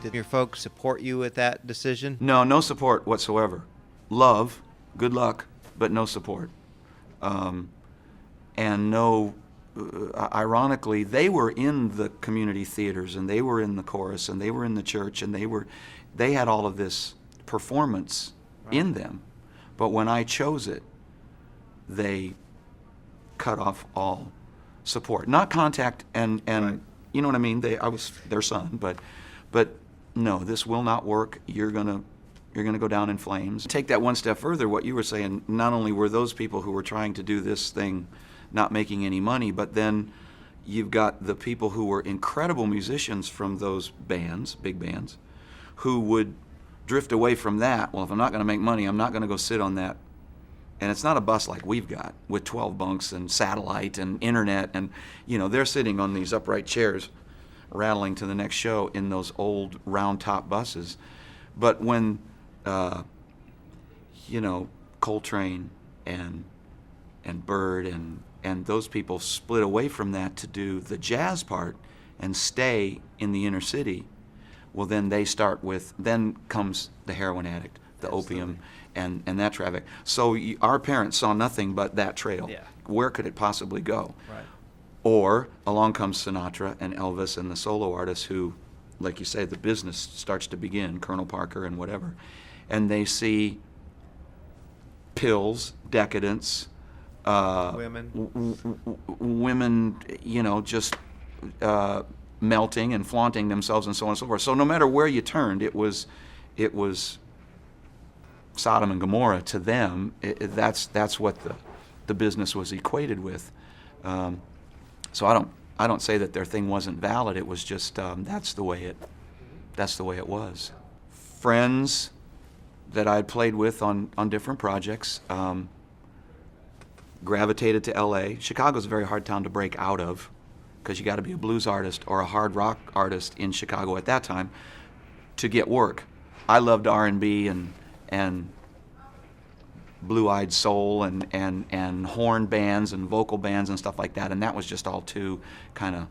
Did your folks support you with that decision? No support whatsoever. Love, good luck, but no support. And no, ironically, they were in the community theaters, and they were in the chorus, and they were in the church, and they had all of this performance in them. But when I chose it, they cut off all support, not contact, and you know what I mean. I was their son, but no, this will not work. You're gonna go down in flames. Take that one step further. What you were saying, not only were those people who were trying to do this thing not making any money, but then you've got the people who were incredible musicians from those bands, big bands, who would drift away from that. Well, if I'm not going to make money, I'm not going to go sit on that. And it's not a bus like we've got with 12 bunks and satellite and internet, and they're sitting on these upright chairs rattling to the next show in those old round top buses. But when Coltrane and Bird and those people split away from that to do the jazz part and stay in the inner city, well, then then comes the heroin addict, the opium, and that traffic. So our parents saw nothing but that trail. Yeah. Where could it possibly go? Right. Or along comes Sinatra and Elvis and the solo artists who, like you say, the business starts to begin, Colonel Parker and whatever, and they see pills, decadence, women, just melting and flaunting themselves and so on and so forth. So no matter where you turned, it was Sodom and Gomorrah to them. That's what the business was equated with. So I don't say that their thing wasn't valid. It was just that's the way it was. Friends that I'd played with on different projects gravitated to L.A. Chicago's a very hard town to break out of, because you got to be a blues artist or a hard rock artist in Chicago at that time to get work. I loved R&B and blue-eyed soul and horn bands and vocal bands and stuff like that, and that was just all too kind of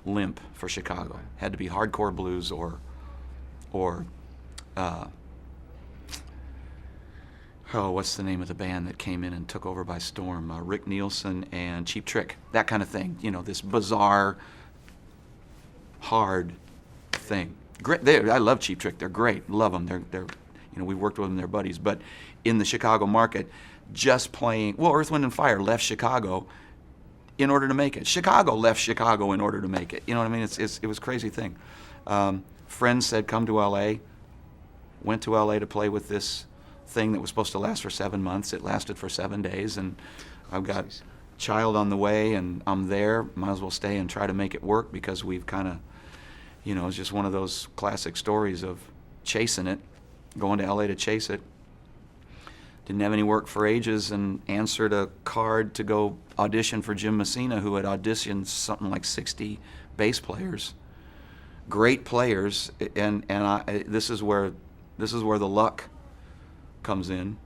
limp for Chicago. Had to be hardcore blues or what's the name of the band that came in and took over by storm? Rick Nielsen and Cheap Trick, that kind of thing. This bizarre, hard thing. Great. I love Cheap Trick. They're great. Love them. They're we worked with them. They're buddies. But in the Chicago market, just playing. Well, Earth, Wind and Fire left Chicago in order to make it. Chicago left Chicago in order to make it. You know what I mean? It was a crazy thing. Friends said, "Come to L.A." Went to L.A. to play with this thing that was supposed to last for 7 months. It lasted for 7 days, and I've got child on the way, and I'm there. Might as well stay and try to make it work, because we've kind of, it's just one of those classic stories of chasing it, going to LA to chase it. Didn't have any work for ages, and answered a card to go audition for Jim Messina, who had auditioned something like 60 bass players, great players, and this is where the luck comes in.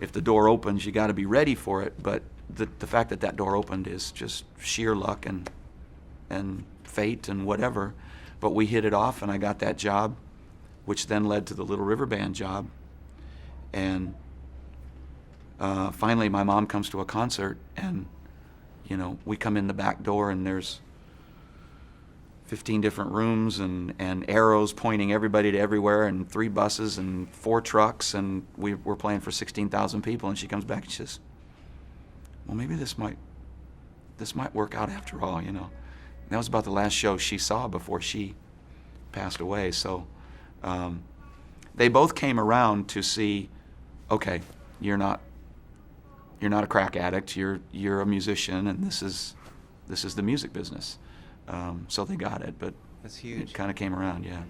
If the door opens, you got to be ready for it. But the fact that door opened is just sheer luck and fate and whatever. But we hit it off, and I got that job, which then led to the Little River Band job. And finally, my mom comes to a concert, and we come in the back door, and there's 15 different rooms and arrows pointing everybody to everywhere, and 3 buses and 4 trucks, and we're playing for 16,000 people. And she comes back and she says, "Well, maybe this might work out after all." And that was about the last show she saw before she passed away. So they both came around to see, okay, you're not a crack addict. You're a musician, and this is the music business. So they got it, but that's huge. It kind of came around, yeah.